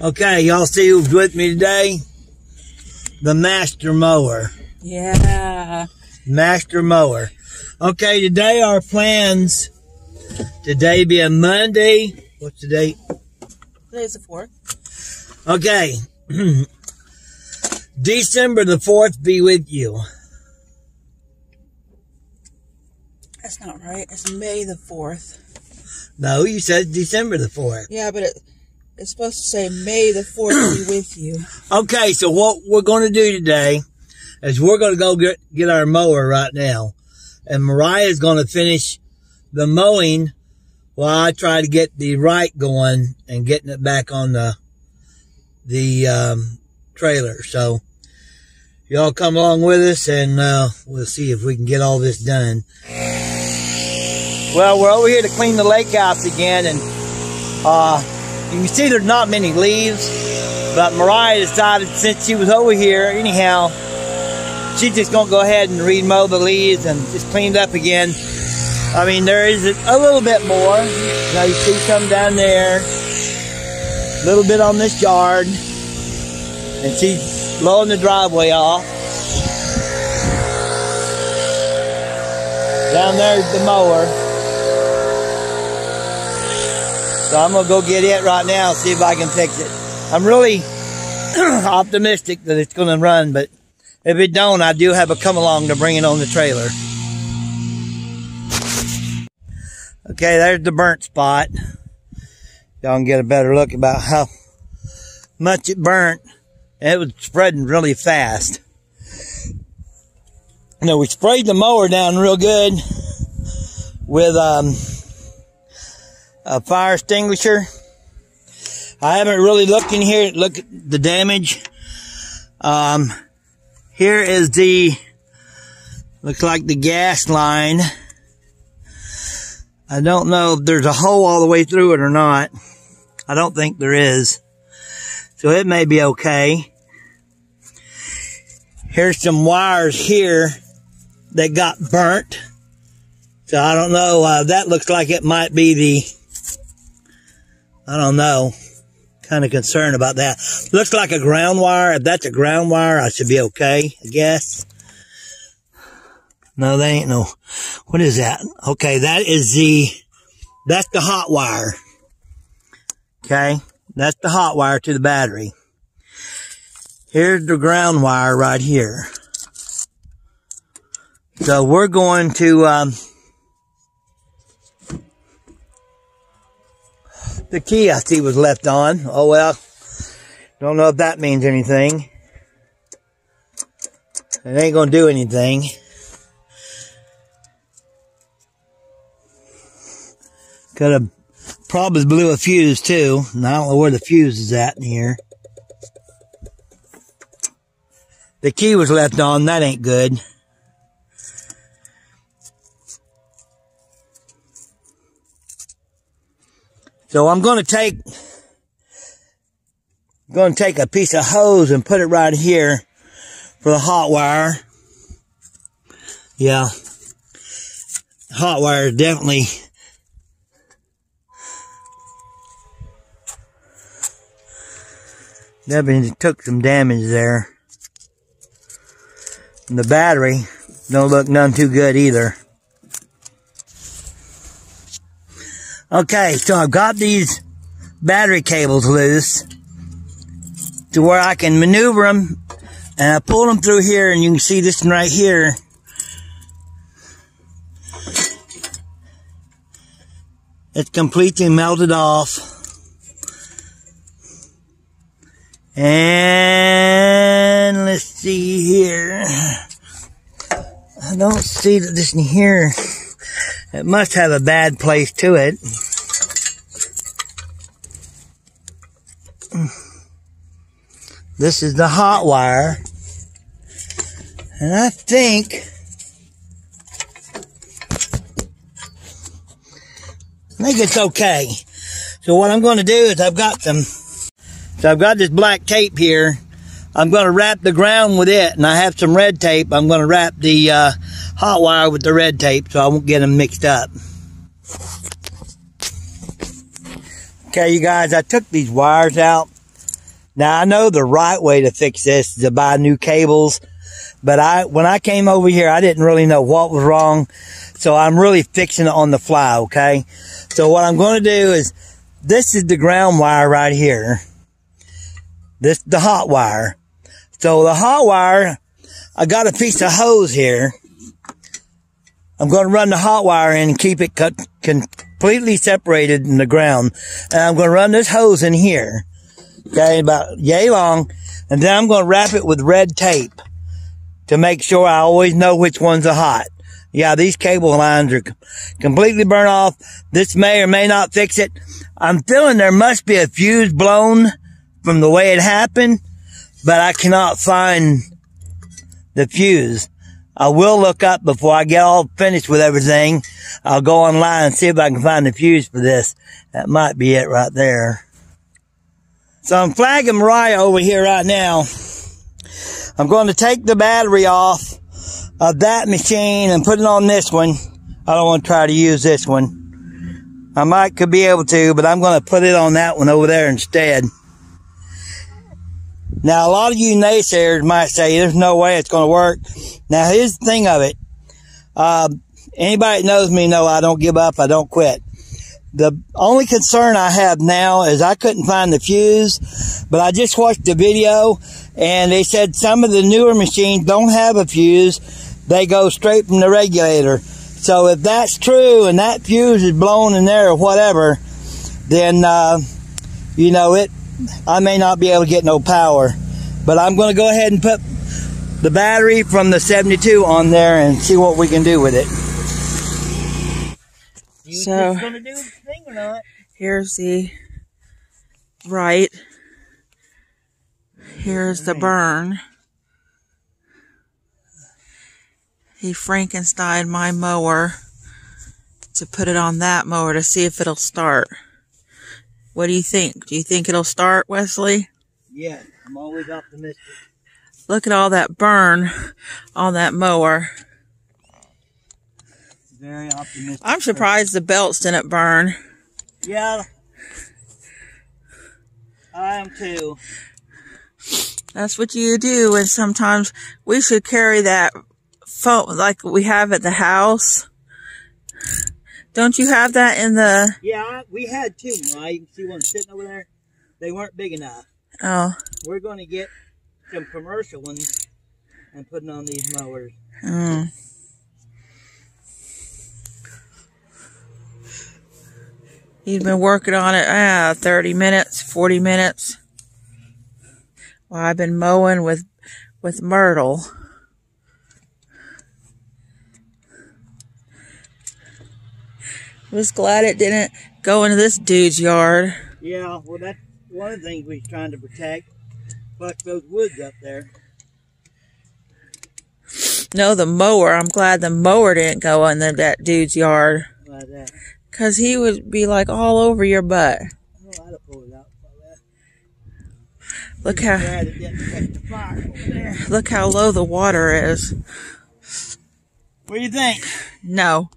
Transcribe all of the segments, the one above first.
Okay, y'all see who's with me today? The Master Mower. Yeah. Master Mower. Okay, today our plans. Today being Monday. What's the date? Today's the 4th. Okay. December the 4th be with you. That's not right. It's May the 4th. No, you said December the 4th. Yeah, but it's supposed to say May the 4th be with you. Okay, so what we're going to do today is we're going to go get our mower right now. And Mariah's going to finish the mowing while I try to get the right going and getting it back on the trailer. So y'all come along with us and we'll see if we can get all this done. Well, we're over here to clean the lake house again, and you can see there's not many leaves, but Mariah decided since she was over here anyhow, she's just gonna go ahead and remow the leaves and just clean it up again. I mean, there is a little bit more. Now you see some down there, a little bit on this yard, and she's blowing the driveway off. Down there's the mower. So I'm going to go get it right now and see if I can fix it. I'm really optimistic that it's going to run, but if it don't, I do have a come along to bring it on the trailer. Okay, there's the burnt spot. Y'all can get a better look about how much it burnt. And it was spreading really fast. You know, we sprayed the mower down real good with a fire extinguisher. I haven't really looked in here to look at the damage. Here is looks like the gas line. I don't know if there's a hole all the way through it or not. I don't think there is. So it may be okay. Here's some wires here that got burnt. So I don't know, that looks like it might be I don't know, kind of concerned about that. Looks like a ground wire. If that's a ground wire, I should be okay, I guess. No, that ain't no, what is that? Okay, that's the hot wire. Okay, that's the hot wire to the battery. Here's the ground wire right here. So we're going to, the key I see was left on. Oh well, don't know if that means anything. It ain't gonna do anything. Could have probably blew a fuse too, and I don't know where the fuse is at in here. The key was left on, that ain't good. So I'm going to take a piece of hose and put it right here for the hot wire. Yeah. Hot wire definitely took some damage there. And the battery don't look none too good either. Okay, so I've got these battery cables loose to where I can maneuver them, and I pull them through here, and you can see this one right here. It's completely melted off. And let's see here. I don't see that this in here. It must have a bad place to it. This is the hot wire. And I think it's okay. So what I'm going to do is I've got this black tape here. I'm going to wrap the ground with it, and I have some red tape. I'm going to wrap the hot wire with the red tape so I won't get them mixed up. Okay, you guys, I took these wires out Now, I know the right way to fix this is to buy new cables, but when I came over here, I didn't really know what was wrong, so I'm really fixing it on the fly, okay? So what I'm going to do is, this is the ground wire right here. This is the hot wire. So the hot wire, I got a piece of hose here. I'm going to run the hot wire in and keep it completely separated in the ground. And I'm going to run this hose in here. Okay, about yay long. And then I'm going to wrap it with red tape to make sure I always know which ones are hot. Yeah, these cable lines are completely burnt off. This may or may not fix it. I'm feeling there must be a fuse blown from the way it happened, but I cannot find the fuse. I will look up before I get all finished with everything. I'll go online and see if I can find the fuse for this. That might be it right there. So I'm flagging Mariah over here right now. I'm going to take the battery off of that machine and put it on this one. I don't want to try to use this one. I could be able to, but I'm going to put it on that one over there instead. Now, a lot of you naysayers might say, there's no way it's going to work. Now, here's the thing of it. Anybody that knows me know I don't give up. I don't quit. The only concern I have now is I couldn't find the fuse, but I just watched the video and they said some of the newer machines don't have a fuse. They go straight from the regulator. So if that's true and that fuse is blown in there or whatever, then, you know, I may not be able to get no power. But I'm going to go ahead and put the battery from the 72 on there and see what we can do with it. So, gonna do the thing or not? here's the right. Here's the burn. He Frankensteined my mower to put it on that mower to see if it'll start. What do you think? Do you think it'll start, Wesley? Yeah, I'm always optimistic. Look at all that burn on that mower. Very optimistic. I'm surprised the belts didn't burn. Yeah, I am too. That's what you do, and sometimes we should carry that phone like we have at the house. Don't you have that in the... Yeah, we had two, right? You can see one sitting over there. They weren't big enough. Oh. We're going to get some commercial ones and put them on these mowers. Mm. He's been working on it 30 minutes, 40 minutes. Well, I've been mowing with Myrtle. I was glad it didn't go into this dude's yard. Yeah, well, that's one of the things we're trying to protect. Plus those woods up there. No, the mower. I'm glad the mower didn't go into that dude's yard. Why is that? Because he would be like all over your butt. Oh, I'd have pulled it out. Look how, Glad it didn't catch the fire over there. look how low the water is. What do you think? No.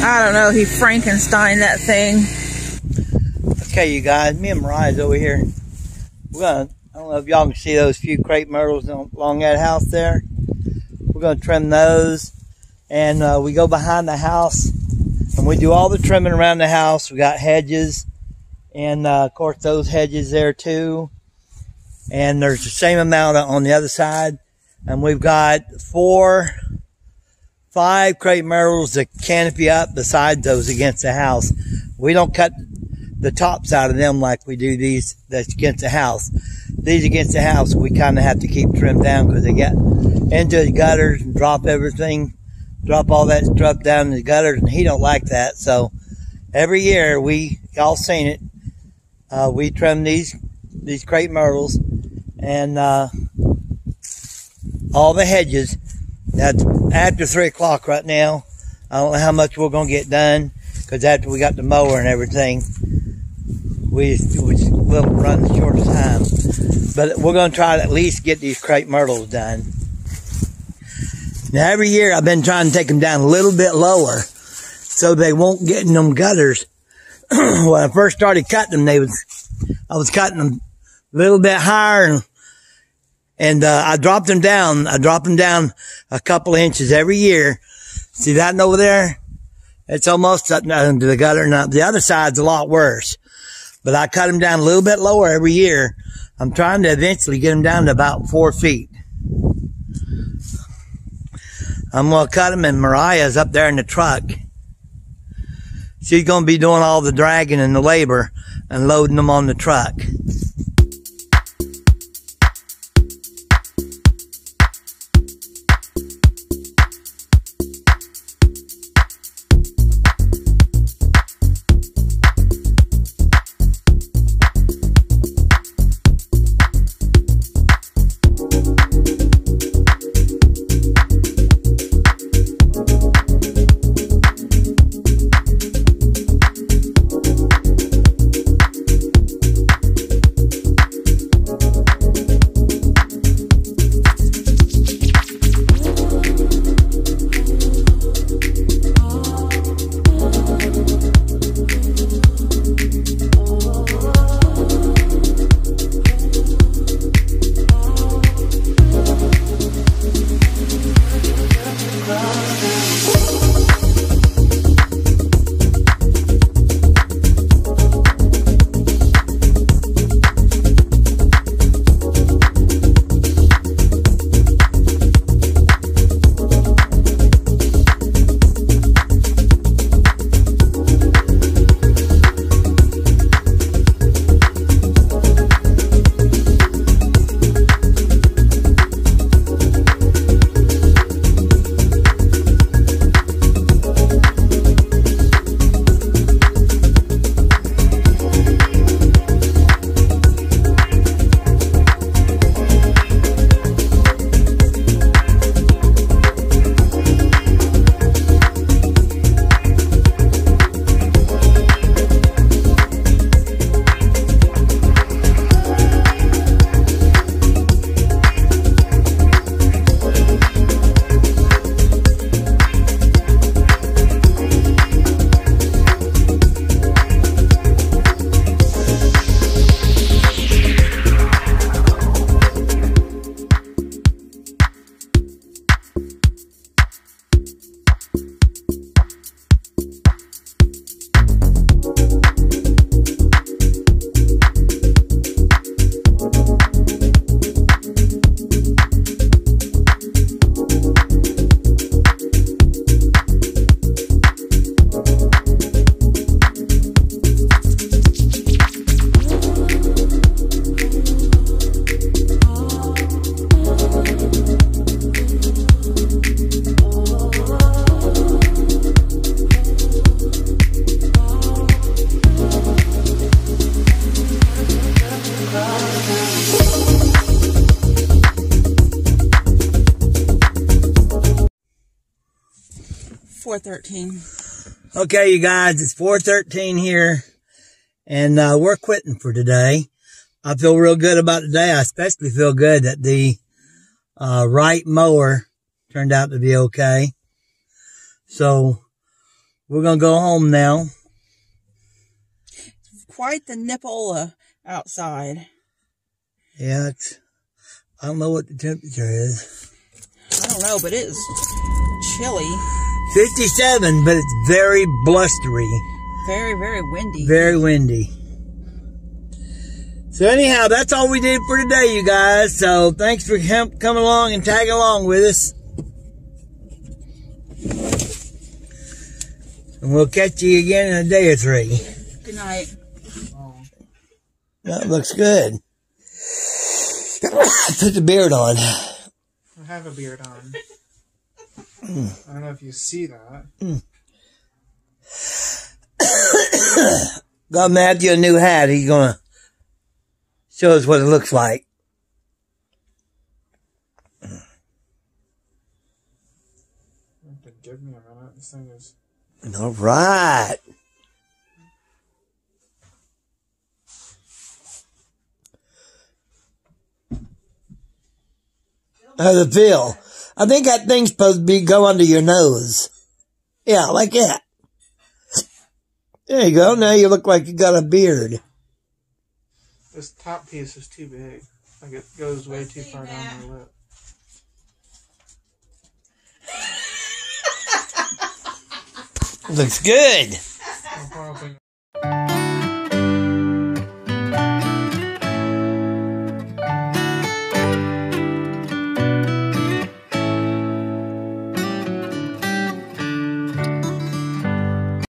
I don't know, he Frankensteined that thing. Okay, you guys, me and Mariah's over here. I don't know if y'all can see those few crepe myrtles along that house there. We're going to trim those. And we go behind the house and we do all the trimming around the house. We got hedges and of course those hedges there too. And there's the same amount on the other side. And we've got 5 crepe myrtles that canopy up beside those against the house. We don't cut the tops out of them like we do these that's against the house. These against the house, we kind of have to keep trimmed down because they get into the gutters and drop everything, drop all that stuff down in the gutters, and he don't like that. So every year, y'all seen it, we trim these crepe myrtles and all the hedges. That's after 3 o'clock right now. I don't know how much we're going to get done. because after we got the mower and everything, we will run the shortest time. But we're going to try to at least get these crepe myrtles done. Now every year I've been trying to take them down a little bit lower so they won't get in them gutters. When I first started cutting them, I was cutting them a little bit higher, and I dropped them down. I dropped them down a couple of inches every year. See that over there? It's almost up into the gutter. Now the other side's a lot worse, but I cut them down a little bit lower every year. I'm trying to eventually get them down to about 4 feet. I'm going to cut them, and Mariah's up there in the truck. She's going to be doing all the dragging and the labor and loading them on the truck. Okay, you guys, it's 4:13 here, and we're quitting for today. I feel real good about today. I especially feel good that the right mower turned out to be okay. So we're going to go home now. Quite the nipple outside. Yeah, I don't know what the temperature is. I don't know, but it is chilly. 57, but it's very blustery. Very, very windy. Very windy. So anyhow, that's all we did for today, you guys. So thanks for coming along and tagging along with us. And we'll catch you again in a day or 3. Good night. That looks good. Put the beard on. I have a beard on. I don't know if you see that. Got Matthew a new hat. He's going to show us what it looks like. Give me a minute. This thing is... All right. How's it feel? I think that thing's supposed to go under your nose. Yeah, like that. There you go. Now you look like you got a beard. This top piece is too big. Like it goes way too far down my lip. Looks good. How far up in